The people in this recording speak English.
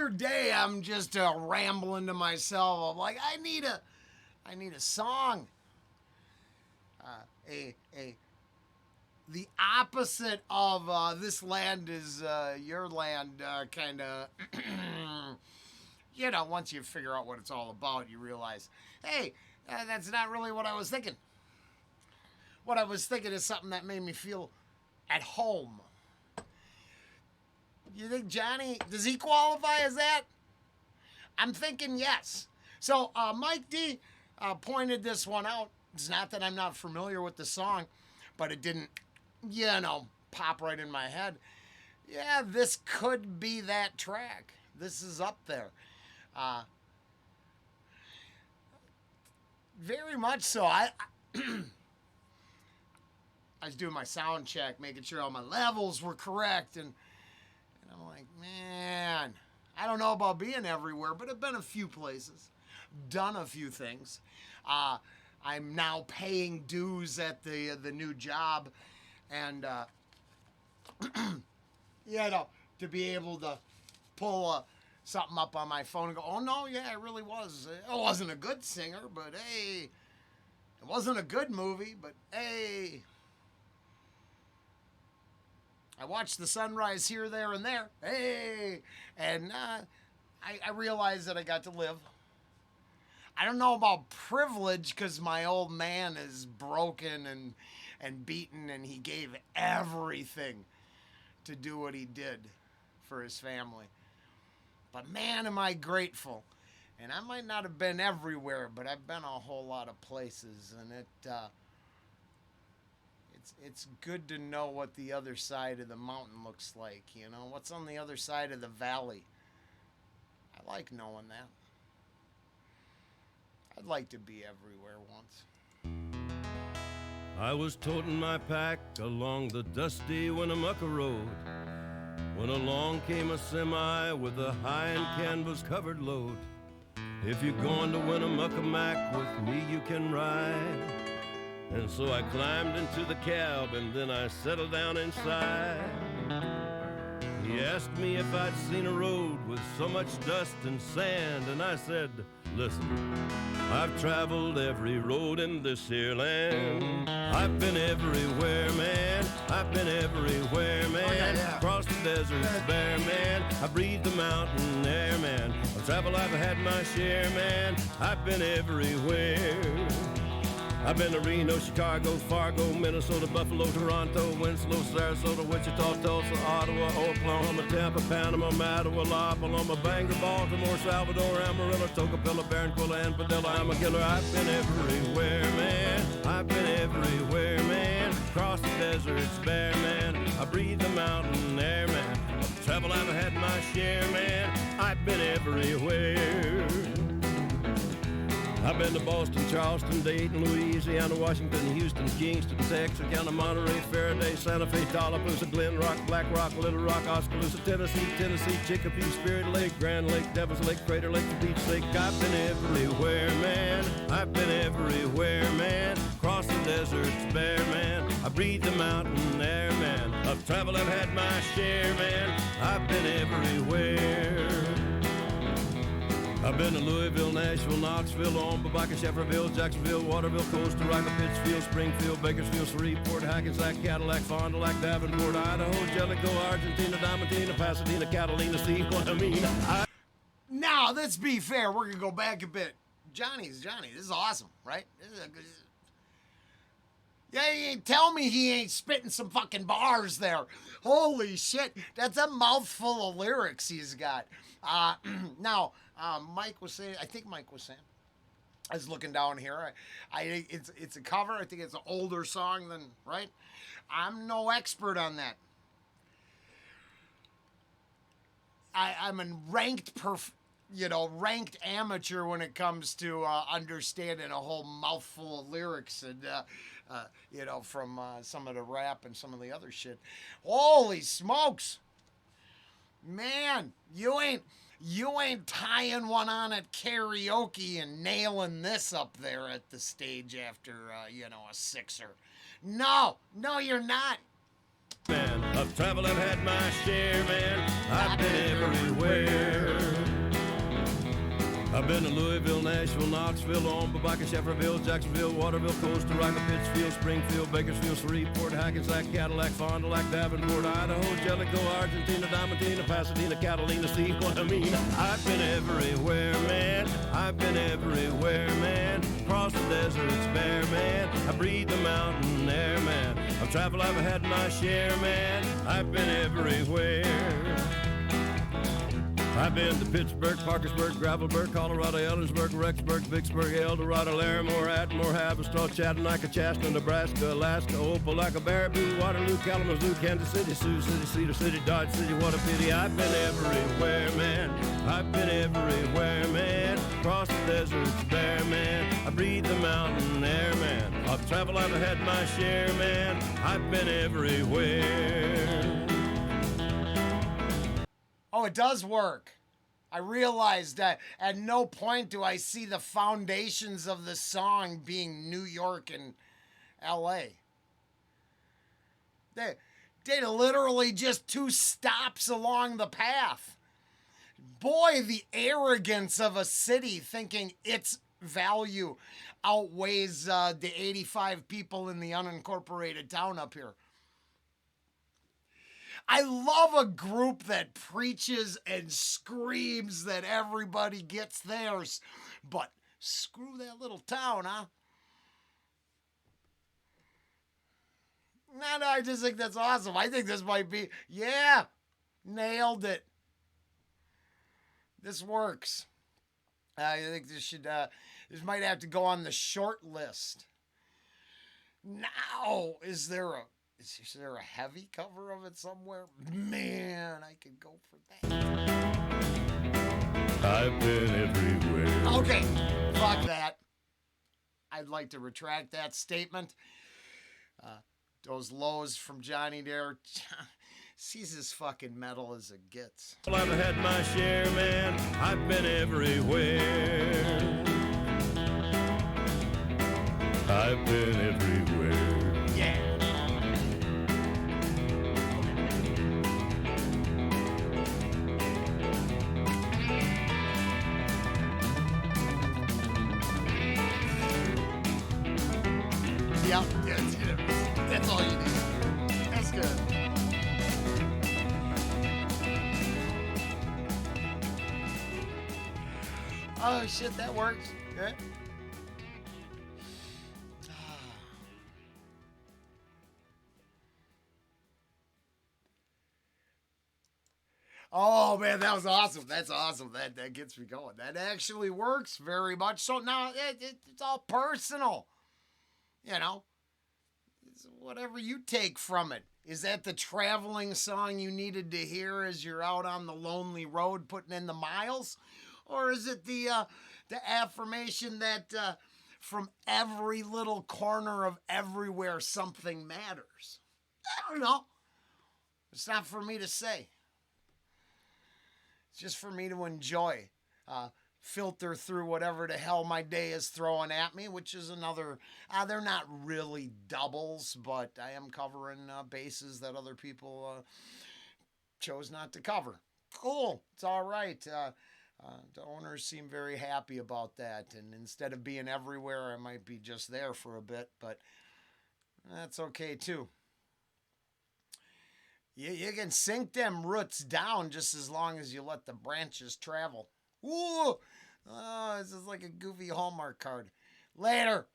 other day, I'm just rambling to myself. I'm like, I need a song. The opposite of this land is your land, kind of. Once you figure out what it's all about, you realize, hey, that's not really what I was thinking. What I was thinking is something that made me feel at home. You think Johnny, does he qualify as that? I'm thinking yes. So Mike D pointed this one out. It's not that I'm not familiar with the song, but it didn't, pop right in my head. Yeah, this could be that track. This is up there. Very much so. I was doing my sound check, making sure all my levels were correct, and I'm like, man, I don't know about being everywhere, but I've been a few places, done a few things. I'm now paying dues at the new job, and to be able to pull something up on my phone and go, oh no, yeah, it really was. I wasn't a good singer, but hey, it wasn't a good movie, but hey, I watched the sunrise here, there, and there. Hey, and I realized that I got to live. I don't know about privilege because my old man is broken and beaten, and he gave everything to do what he did for his family. But man, am I grateful. And I might not have been everywhere, but I've been a whole lot of places, and it's good to know what the other side of the mountain looks like, what's on the other side of the valley. I like knowing that. I'd like to be everywhere once. I was toting my pack along the dusty Winnemucca road when along came a semi with a high and canvas covered load. If you're going to Winnemucca Mac with me, you can ride. And so I climbed into the cab and then I settled down inside. He asked me if I'd seen a road with so much dust and sand, and I said, listen, I've traveled every road in this here land. I've been everywhere, man. I've been everywhere, man. Across the deserts bare, man. I breathed the mountain air, man. Of travel I've had my share, man. I've been everywhere. I've been to Reno, Chicago, Fargo, Minnesota, Buffalo, Toronto, Winslow, Sarasota, Wichita, Tulsa, Ottawa, Oklahoma, Tampa, Panama, Mattawa, La Paloma, Bangor, Baltimore, Salvador, Amarillo, Tocopilla, Barranquilla, and Padilla. I'm a killer. I've been everywhere, man. I've been everywhere, man. Across the deserts bare, man. I breathe the mountain air, man. Of travel I've had my share, man. I've been everywhere. I've been to Boston, Charleston, Dayton, Louisiana, Washington, Houston, Kingston, Texarkana, Monterey, Faraday, Santa Fe, Tallapoosa, Glen Rock, Black Rock, Little Rock, Oskaloosa, Tennessee, Chicopee, Spirit Lake, Grand Lake, Devil's Lake, Crater Lake, Beach Lake. I've been everywhere, man. I've been everywhere, man. Across the deserts bare, man. I breathe the mountain air, man. Of travel I've had my share, man. I've been everywhere. I've been to Louisville, Nashville, Knoxville, Omaha, Shefferville, Jacksonville, Waterville, Costa Rica, Pittsfield, Springfield, Bakersfield, Shreveport, Hackensack, Cadillac, Fond du Lac, Davenport, Idaho, Jellicoe, Argentina, Diamantina, Pasadena, Catalina, see what I mean? Now, let's be fair. We're going to go back a bit. Johnny's Johnny. This is awesome, right? Yeah, you ain't tell me he ain't spitting some fucking bars there. Holy shit. That's a mouthful of lyrics he's got. Now, Mike was saying, I think Mike was saying, I was looking down here, it's a cover, I think it's an older song than, right? I'm no expert on that. I'm a ranked amateur when it comes to understanding a whole mouthful of lyrics and, from some of the rap and some of the other shit. Holy smokes. Man, you ain't tying one on at karaoke and nailing this up there at the stage after, a sixer. No, you're not. Man, of travel I've had my share, man. I've been everywhere. I've been to Louisville, Nashville, Knoxville, Omaha, Shefferville, Jacksonville, Waterville, Costa Rica, Pittsfield, Springfield, Bakersfield, Shreveport, Hackensack, Cadillac, Fond du Lac, Davenport, Idaho, Jellicoe, Argentina, Diamantina, Pasadena, Catalina, see what I mean? I've been everywhere, man. I've been everywhere, man. Across the deserts bare, man. I breathe the mountain air, man. I've traveled, I've had my share, man. I've been everywhere. I've been to Pittsburgh, Parkersburg, Gravelburg, Colorado, Ellensburg, Rexburg, Vicksburg, El Dorado, Larimore, Atmore, Haverstraw, Chattanooga, Chastity, Nebraska, Alaska, Opelika, Baraboo, Waterloo, Kalamazoo, Kansas City, Sioux City, Cedar City, Dodge City, what a pity. I've been everywhere, man. I've been everywhere, man. Across the deserts bare, man. I breathe the mountain air, man. I've traveled, I've had my share, man. I've been everywhere. Oh, it does work. I realized that at no point do I see the foundations of the song being New York and L.A. They literally just 2 stops along the path. Boy, the arrogance of a city thinking its value outweighs the 85 people in the unincorporated town up here. I love a group that preaches and screams that everybody gets theirs. But screw that little town, huh? No, I just think that's awesome. I think this might be, yeah, nailed it. This works. I think this might have to go on the short list. Now, is there a heavy cover of it somewhere? Man, I could go for that. I've been everywhere. Okay, fuck that. I'd like to retract that statement. Those lows from Johnny there, sees as fucking metal as it gets. Well, I've had my share, man. I've been everywhere. I've been everywhere. Yeah. Yep, that's all you need. That's good. Oh shit, that works. Good. Oh man, that was awesome. That's awesome. That gets me going. That actually works very much. So now it's all personal. You know, it's whatever you take from it. Is that the traveling song you needed to hear as you're out on the lonely road putting in the miles? Or is it the affirmation that from every little corner of everywhere something matters? I don't know. It's not for me to say. It's just for me to enjoy. Filter through whatever the hell my day is throwing at me, which is another, they're not really doubles, but I am covering bases that other people chose not to cover. Cool. It's all right. The owners seem very happy about that. And instead of being everywhere, I might be just there for a bit, but that's okay too. You can sink them roots down just as long as you let the branches travel. Ooh! Oh, this is like a goofy Hallmark card. Later.